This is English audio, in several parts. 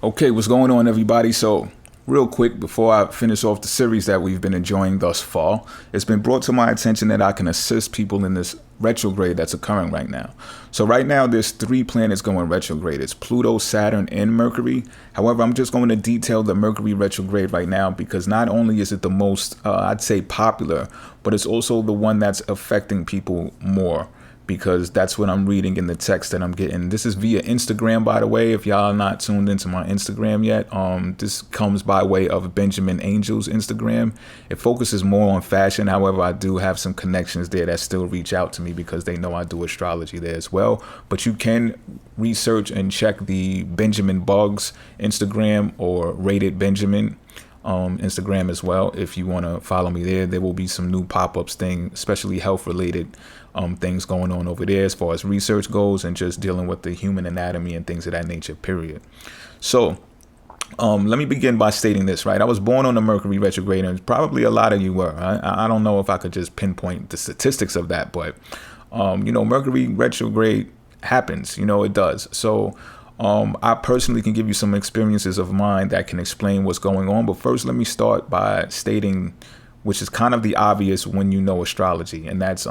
Okay, what's going on, everybody? So, real quick, before I finish off the series that we've been enjoying thus far, it's been brought to my attention that I can assist people in this retrograde that's occurring right now. So, right now, there's 3 planets going retrograde. It's Pluto, Saturn, and Mercury. However, I'm just going to detail the Mercury retrograde right now because not only is it the most, I'd say, popular, but it's also the one that's affecting people more, because that's what I'm reading in the text that I'm getting. This is via Instagram, by the way. If y'all are not tuned into my Instagram yet, this comes by way of Benjamin Angel's Instagram. It focuses more on fashion. However, I do have some connections there that still reach out to me because they know I do astrology there as well. But you can research and check the Benjamin Buggs Instagram or Rated Benjamin Instagram as well. If you want to follow me there will be some new pop-ups thing, especially health related things going on over there as far as research goes and just dealing with the human anatomy and things of that nature, period. So let me begin by stating this, right? I was born on the Mercury retrograde, and probably a lot of you were. I don't know if I could just pinpoint the statistics of that, but Mercury retrograde happens, it does. So I personally can give you some experiences of mine that can explain what's going on. But first, let me start by stating, which is kind of the obvious when you know astrology, and that's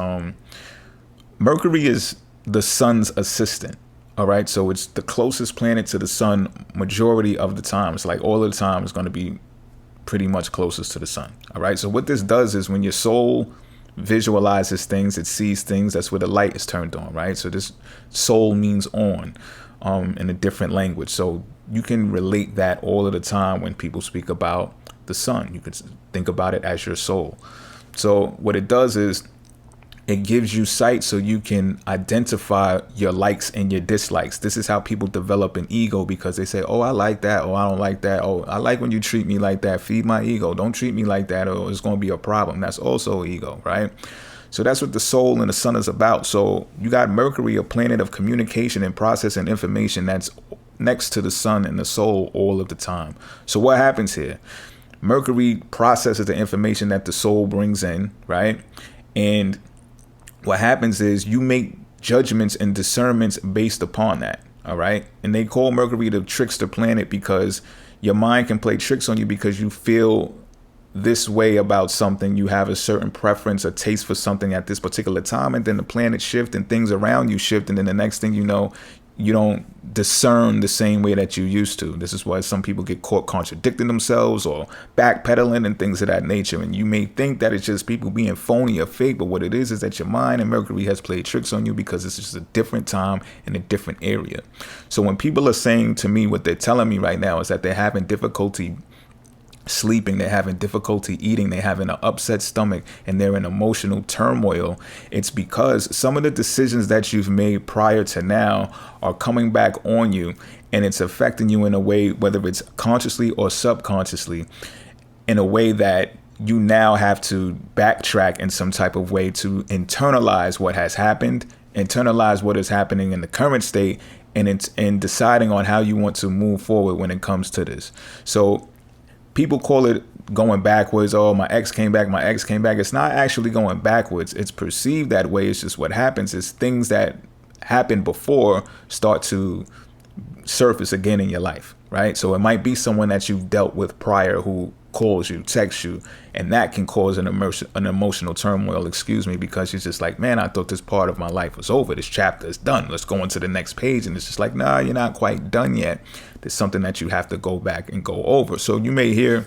Mercury is the sun's assistant. All right. So it's the closest planet to the sun majority of the time. It's like all of the time is going to be pretty much closest to the sun. All right. So what this does is when your soul visualizes things, it sees things, that's where the light is turned on. Right. So this soul means on in a different language. So you can relate that all of the time when people speak about the sun. You can think about it as your soul. So what it does is it gives you sight so you can identify your likes and your dislikes. This is how people develop an ego, because they say, oh, I like that. Oh, I don't like that. Oh, I like when you treat me like that. Feed my ego. Don't treat me like that, or it's going to be a problem. That's also ego, right? So that's what the soul and the sun is about. So you got Mercury, a planet of communication and processing information, that's next to the sun and the soul all of the time. So what happens here? Mercury processes the information that the soul brings in, right? And what happens is you make judgments and discernments based upon that. All right. And they call Mercury the trickster planet because your mind can play tricks on you because you feel this way about something. You have a certain preference, a taste for something at this particular time. And then the planet shift and things around you shift. And then the next thing you know, you don't discern the same way that you used to. This is why some people get caught contradicting themselves or backpedaling and things of that nature. And you may think that it's just people being phony or fake, but what it is that your mind and Mercury has played tricks on you because it's just a different time in a different area. So when people are saying to me, what they're telling me right now is that they're having difficulty sleeping, they're having difficulty eating, they're having an upset stomach, and they're in emotional turmoil, it's because some of the decisions that you've made prior to now are coming back on you, and it's affecting you in a way, whether it's consciously or subconsciously, in a way that you now have to backtrack in some type of way to internalize what has happened, internalize what is happening in the current state, and it's in deciding on how you want to move forward when it comes to this. So people call it going backwards. Oh, my ex came back. My ex came back. It's not actually going backwards. It's perceived that way. It's just what happens is things that happened before start to surface again in your life, right? So it might be someone that you've dealt with prior who calls you, texts you, and that can cause an emotional turmoil, because you're just like, man, I thought this part of my life was over. This chapter is done. Let's go on to the next page. And it's just like, nah, you're not quite done yet. There's something that you have to go back and go over. So you may hear,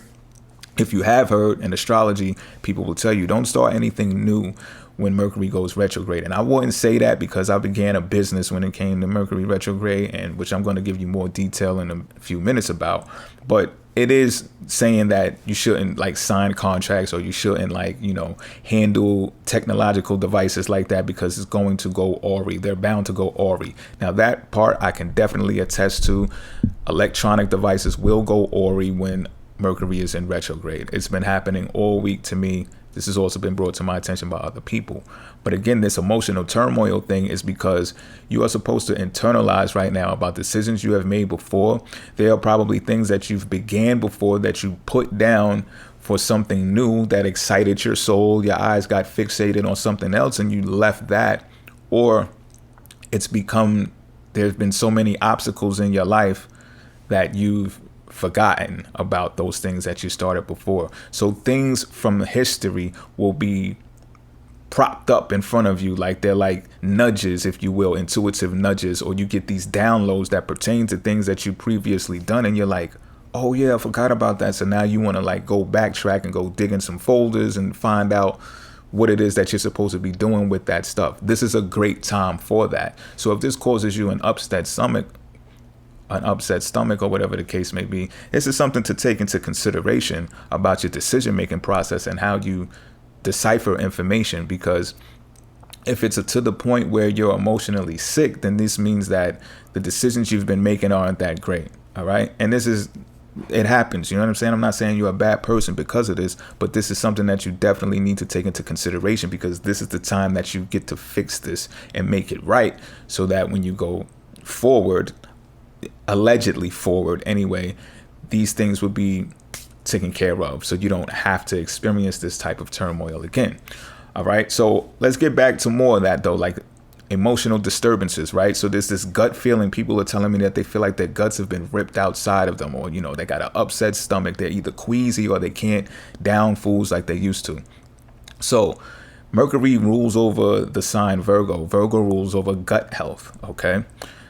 if you have heard in astrology, people will tell you, don't start anything new when Mercury goes retrograde. And I wouldn't say that because I began a business when it came to Mercury retrograde, and which I'm going to give you more detail in a few minutes about. But it is saying that you shouldn't sign contracts, or you shouldn't handle technological devices like that because it's going to go awry. They're bound to go awry. Now that part I can definitely attest to. Electronic devices will go awry when Mercury is in retrograde. It's been happening all week to me. This has also been brought to my attention by other people. But again, this emotional turmoil thing is because you are supposed to internalize right now about decisions you have made before. There are probably things that you've began before that you put down for something new that excited your soul. Your eyes got fixated on something else and you left that. Or it's become, there's been so many obstacles in your life that you've forgotten about those things that you started before. So things from history will be propped up in front of you, like they're like nudges, if you will, intuitive nudges, or you get these downloads that pertain to things that you previously done, and you're like, oh yeah, I forgot about that. So now you want to like go backtrack and go dig in some folders and find out what it is that you're supposed to be doing with that stuff. This is a great time for that. So if this causes you an upset stomach, or whatever the case may be, this is something to take into consideration about your decision making process and how you decipher information. Because if it's to the point where you're emotionally sick, then this means that the decisions you've been making aren't that great. All right. And it happens. You know what I'm saying? I'm not saying you're a bad person because of this, but this is something that you definitely need to take into consideration, because this is the time that you get to fix this and make it right, so that when you go forward, allegedly forward anyway, these things would be taken care of, so you don't have to experience this type of turmoil again. All right, so let's get back to more of that though, like emotional disturbances, right? So there's this gut feeling. People are telling me that they feel like their guts have been ripped outside of them, or they got an upset stomach. They're either queasy or they can't down foods like they used to. So Mercury rules over the sign Virgo. Virgo rules over gut health. Okay,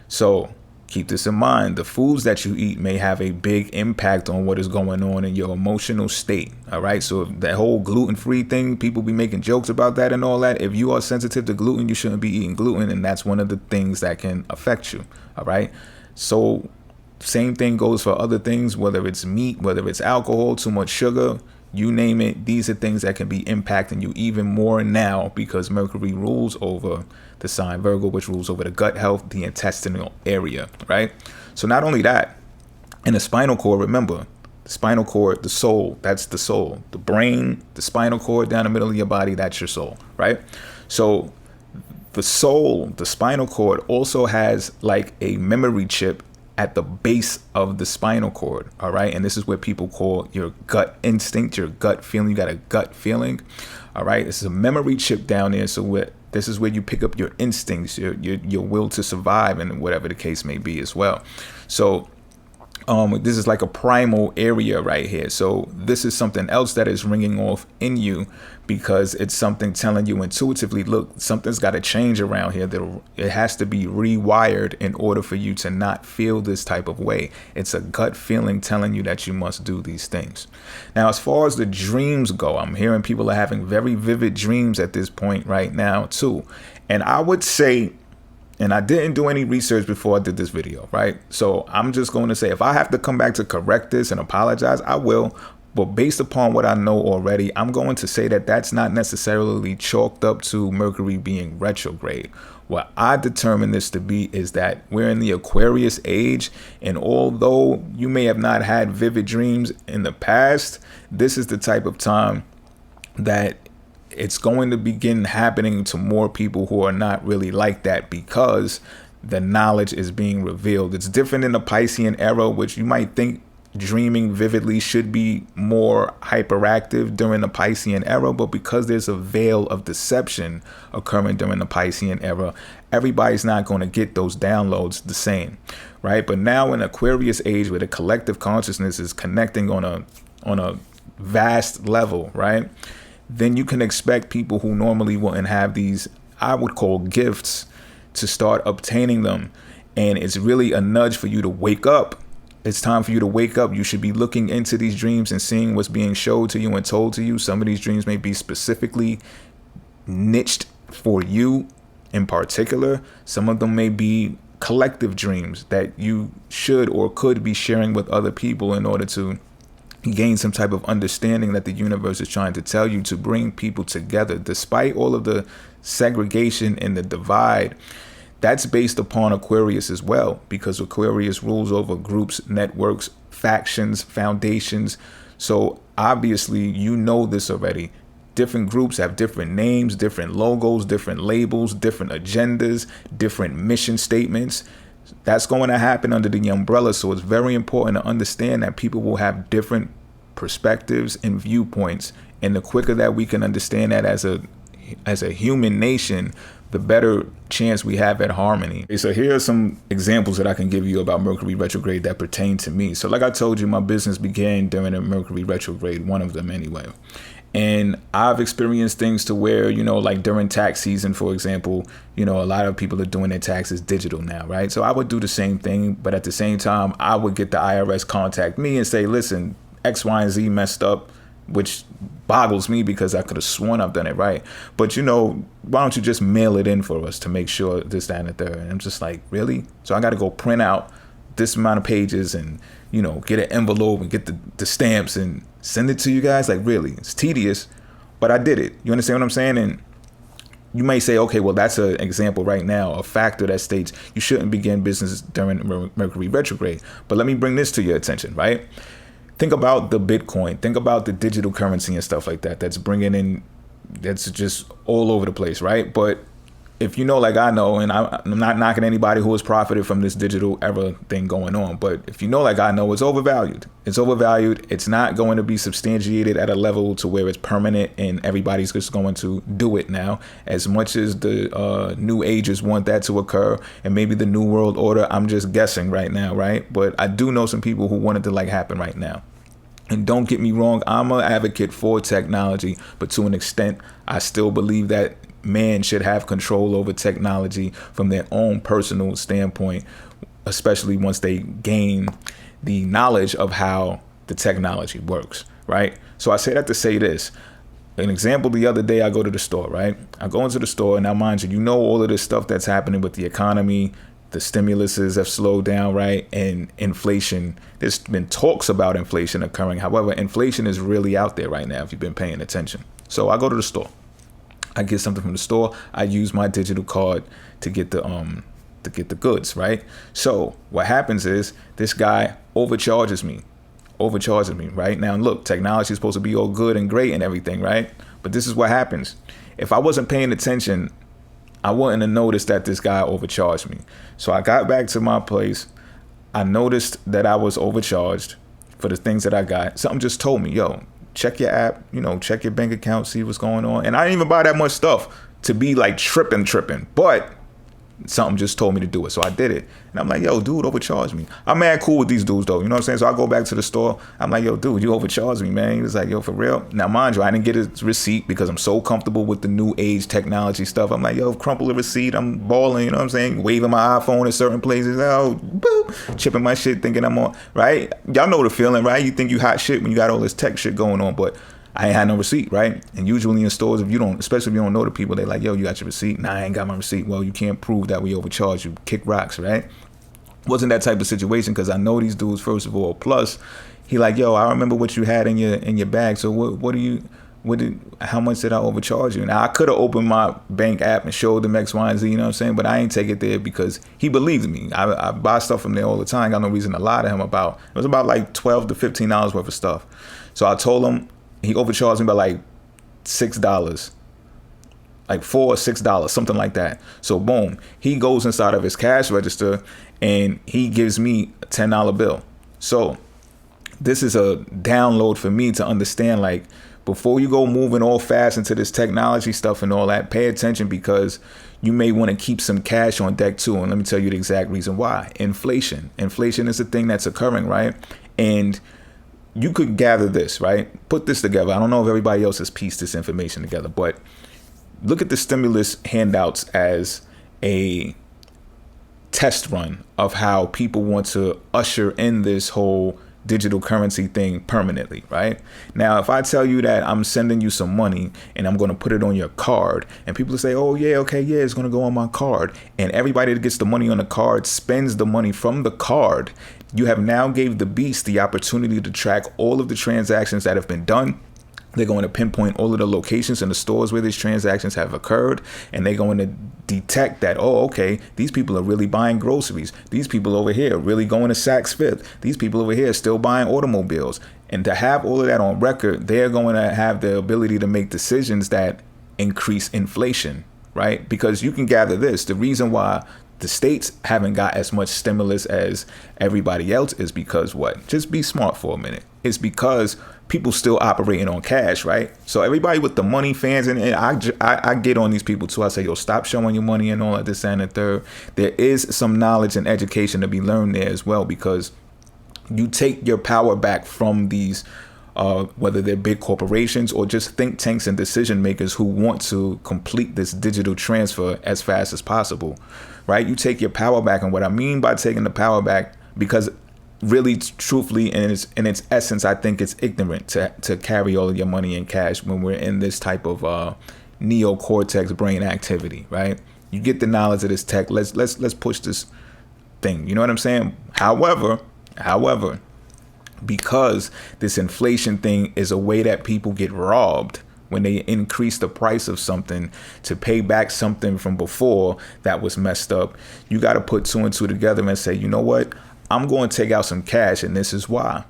so keep this in mind. The foods that you eat may have a big impact on what is going on in your emotional state. All right. So that whole gluten-free thing, people be making jokes about that and all that. If you are sensitive to gluten, you shouldn't be eating gluten. And that's one of the things that can affect you. All right. So same thing goes for other things, whether it's meat, whether it's alcohol, too much sugar, you name it. These are things that can be impacting you even more now, because Mercury rules over the sign Virgo, which rules over the gut health, the intestinal area, right? So not only that, in the spinal cord, remember, the spinal cord, the soul, that's the soul. The brain, the spinal cord down the middle of your body, that's your soul, right? So the soul, the spinal cord, also has like a memory chip at the base of the spinal cord. All right. And this is what people call your gut instinct, your gut feeling. You got a gut feeling. All right. This is a memory chip down there. So this is where you pick up your instincts, your will to survive, and whatever the case may be as well. So this is like a primal area right here. So this is something else that is ringing off in you, because it's something telling you intuitively, look, something's got to change around here. It has to be rewired in order for you to not feel this type of way. It's a gut feeling telling you that you must do these things. Now, as far as the dreams go, I'm hearing people are having very vivid dreams at this point right now too. And I would say, and I didn't do any research before I did this video, right? So I'm just going to say, if I have to come back to correct this and apologize, I will. But based upon what I know already, I'm going to say that that's not necessarily chalked up to Mercury being retrograde. What I determine this to be is that we're in the Aquarius age. And although you may have not had vivid dreams in the past, this is the type of time that it's going to begin happening to more people who are not really like that, because the knowledge is being revealed. It's different in the Piscean era, which you might think dreaming vividly should be more hyperactive during the Piscean era, but because there's a veil of deception occurring during the Piscean era, everybody's not going to get those downloads the same, right? But now in Aquarius age, where the collective consciousness is connecting on a vast level, right? Then you can expect people who normally wouldn't have these, I would call, gifts, to start obtaining them. And it's really a nudge for you to wake up. It's time for you to wake up. You should be looking into these dreams and seeing what's being showed to you and told to you. Some of these dreams may be specifically niched for you in particular. Some of them may be collective dreams that you should or could be sharing with other people in order to gain some type of understanding that the universe is trying to tell you, to bring people together. Despite all of the segregation and the divide, that's based upon Aquarius as well, because Aquarius rules over groups, networks, factions, foundations. So obviously, you know this already. Different groups have different names, different logos, different labels, different agendas, different mission statements. That's going to happen under the umbrella. So it's very important to understand that people will have different perspectives and viewpoints. And the quicker that we can understand that as a human nation, the better chance we have at harmony. So here are some examples that I can give you about Mercury retrograde that pertain to me. So like I told you, my business began during a Mercury retrograde, one of them anyway. And I've experienced things to where, like during tax season, for example, a lot of people are doing their taxes digital now, right? So I would do the same thing, but at the same time, I would get the IRS contact me and say, listen, X, Y, and Z messed up, which boggles me because I could have sworn I've done it right. But, why don't you just mail it in for us to make sure this, that, and the third? And I'm just like, really? So I got to go print out this amount of pages and, get an envelope and get the stamps and send it to you guys? Like, really? It's tedious, but I did it. You understand what I'm saying? And you may say, okay, well, that's an example right now, a factor that states you shouldn't begin business during Mercury retrograde. But let me bring this to your attention, right? Think about the Bitcoin. Think about the digital currency and stuff like that. That's bringing in, that's just all over the place, right? But if like I know, and I'm not knocking anybody who has profited from this digital era thing going on, but if like I know, it's overvalued. It's overvalued. It's not going to be substantiated at a level to where it's permanent and everybody's just going to do it now. As much as the new ages want that to occur and maybe the new world order, I'm just guessing right now, right? But I do know some people who want it to happen right now. And don't get me wrong, I'm an advocate for technology, but to an extent, I still believe that man should have control over technology from their own personal standpoint, especially once they gain the knowledge of how the technology works, right? So I say that to say this. An example, the other day I go to the store, right? I go into the store, and now mind you, all of this stuff that's happening with the economy, the stimuluses have slowed down, right? And inflation, there's been talks about inflation occurring. However, inflation is really out there right now if you've been paying attention. So I go to the store. I get something from the store. I use my digital card to get the goods, right? So what happens is this guy overcharges me, right? Now, look, technology is supposed to be all good and great and everything, right? But this is what happens. If I wasn't paying attention, I wouldn't have noticed that this guy overcharged me. So I got back to my place. I noticed that I was overcharged for the things that I got. Something just told me, yo, check your app, check your bank account, see what's going on. And I didn't even buy that much stuff to be tripping. But something just told me to do it. So I did it. And I'm like, yo, dude, overcharged me. I'm mad cool with these dudes, though. You know what I'm saying? So I go back to the store. I'm like, yo, dude, you overcharged me, man. He was like, yo, for real? Now, mind you, I didn't get a receipt because I'm so comfortable with the new age technology stuff. I'm like, yo, crumple a receipt. I'm balling, you know what I'm saying? Waving my iPhone in certain places. Oh, boop. Chipping my shit, thinking I'm on, right? Y'all know the feeling, right? You think you hot shit when you got all this tech shit going on, but I ain't had no receipt, right? And usually in stores, especially if you don't know the people, they like, yo, you got your receipt? Nah, I ain't got my receipt. Well, you can't prove that we overcharged you. Kick rocks, right? Wasn't that type of situation because I know these dudes, first of all. Plus, he like, yo, I remember what you had in your bag. So how much did I overcharge you? Now, I could have opened my bank app and showed them X, Y, and Z, you know what I'm saying? But I ain't take it there because he believed me. I buy stuff from there all the time. Got no reason to lie to him about. It was about $12 to $15 worth of stuff. So I told him, he overcharged me by $6, $4 or $6, something like that. So boom, he goes inside of his cash register and he gives me a $10 bill. So this is a download for me to understand, before you go moving all fast into this technology stuff and all that, pay attention because you may want to keep some cash on deck too. And let me tell you the exact reason why. Inflation is the thing that's occurring, right? And you could gather this, right? Put this together. I don't know if everybody else has pieced this information together, but look at the stimulus handouts as a test run of how people want to usher in this whole digital currency thing permanently, right? Now, if I tell you that I'm sending you some money and I'm going to put it on your card and people say, oh, yeah, okay, yeah, it's going to go on my card. And everybody that gets the money on the card spends the money from the card. You have now gave the beast the opportunity to track all of the transactions that have been done. They're going to pinpoint all of the locations in the stores where these transactions have occurred. And they're going to detect that, oh, okay, these people are really buying groceries. These people over here are really going to Saks Fifth. These people over here are still buying automobiles. And to have all of that on record, they're going to have the ability to make decisions that increase inflation, right? Because you can gather this. The reason why the states haven't got as much stimulus as everybody else is because what? Just be smart for a minute. It's because people still operating on cash, right? So everybody with the money fans, and I get on these people too. I say, yo, stop showing your money and all of this and the third. There is some knowledge and education to be learned there as well, because you take your power back from these whether they're big corporations or just think tanks and decision makers who want to complete this digital transfer as fast as possible, right? You take your power back. And what I mean by taking the power back, because really, truthfully, in its essence, I think it's ignorant to carry all of your money in cash when we're in this type of neocortex brain activity, right? You get the knowledge of this tech. Let's push this thing. You know what I'm saying? However, because this inflation thing is a way that people get robbed when they increase the price of something to pay back something from before that was messed up, you got to put two and two together and say, you know what? I'm going to take out some cash, and this is why.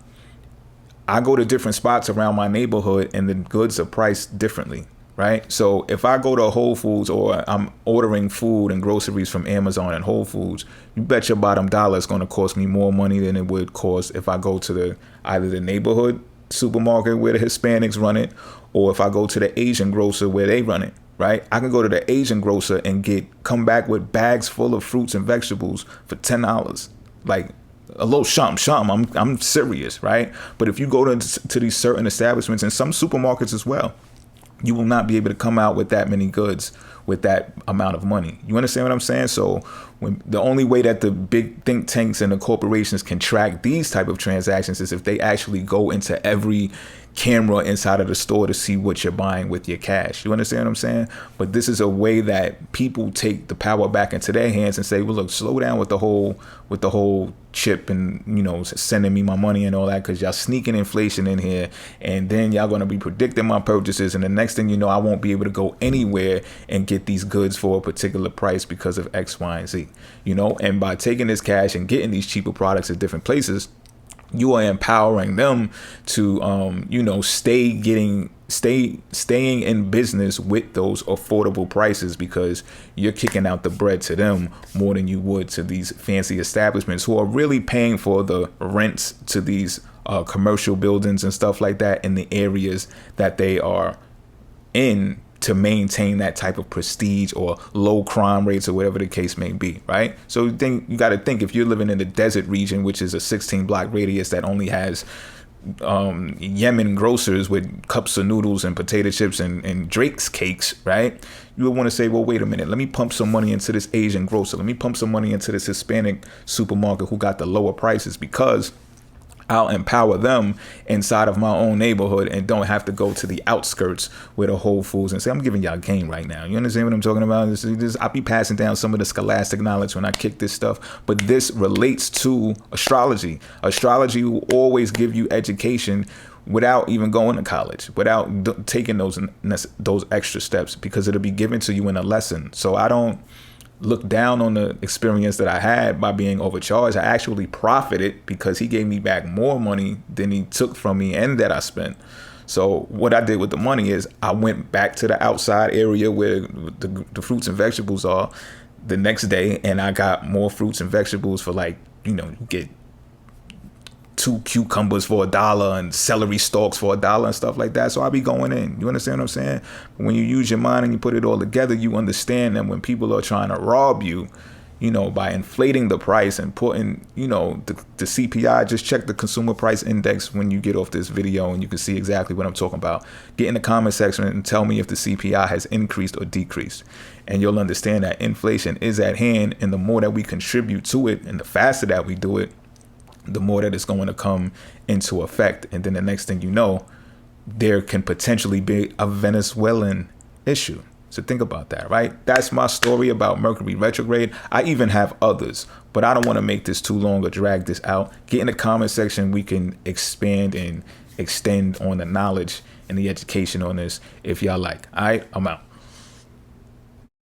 I go to different spots around my neighborhood and the goods are priced differently, right? So if I go to Whole Foods or I'm ordering food and groceries from Amazon and Whole Foods, you bet your bottom dollar it's going to cost me more money than it would cost if I go to either the neighborhood supermarket where the Hispanics run it, or if I go to the Asian grocer where they run it, right? I can go to the Asian grocer and come back with bags full of fruits and vegetables for $10. Like a little something. I'm serious, right? But if you go to these certain establishments and some supermarkets as well, you will not be able to come out with that many goods with that amount of money. You understand what I'm saying? So when the only way that the big think tanks and the corporations can track these type of transactions is if they actually go into every camera inside of the store to see what you're buying with your cash. You understand what I'm saying? But this is a way that people take the power back into their hands and say, well, look, slow down with the whole chip and, you know, sending me my money and all that, because y'all sneaking inflation in here, and then y'all going to be predicting my purchases, and the next thing you know, I won't be able to go anywhere and get these goods for a particular price because of X, Y, and Z, you know. And by taking this cash and getting these cheaper products at different places, you are empowering them to, you know, staying in business with those affordable prices, because you're kicking out the bread to them more than you would to these fancy establishments who are really paying for the rents to these commercial buildings and stuff like that in the areas that they are in, to maintain that type of prestige or low crime rates or whatever the case may be, right? So you got to think, if you're living in the desert region, which is a 16 block radius that only has Yemen grocers with cups of noodles and potato chips and Drake's cakes, right? You would want to say, well, wait a minute, let me pump some money into this Asian grocer. Let me pump some money into this Hispanic supermarket who got the lower prices, because I'll empower them inside of my own neighborhood and don't have to go to the outskirts with a Whole Foods and say, I'm giving y'all game right now. You understand what I'm talking about? I'll be passing down some of the scholastic knowledge when I kick this stuff, but this relates to astrology. Astrology will always give you education without even going to college, without taking those extra steps, because it'll be given to you in a lesson. So I don't look down on the experience that I had by being overcharged. I actually profited because he gave me back more money than he took from me and that I spent. So what I did with the money is I went back to the outside area where the fruits and vegetables are the next day, and I got more fruits and vegetables for, like, you know, you get 2 cucumbers for $1 and celery stalks for $1 and stuff like that. So I'll be going in. You understand what I'm saying? But when you use your mind and you put it all together, you understand that when people are trying to rob you, you know, by inflating the price and putting, you know, the CPI, just check the consumer price index when you get off this video and you can see exactly what I'm talking about. Get in the comment section and tell me if the CPI has increased or decreased. And you'll understand that inflation is at hand, and the more that we contribute to it and the faster that we do it, the more that it's going to come into effect. And then the next thing you know, there can potentially be a Venezuelan issue. So think about that, right? That's my story about Mercury Retrograde. I even have others, but I don't want to make this too long or drag this out. Get in the comment section. We can expand and extend on the knowledge and the education on this if y'all like. All right, I'm out.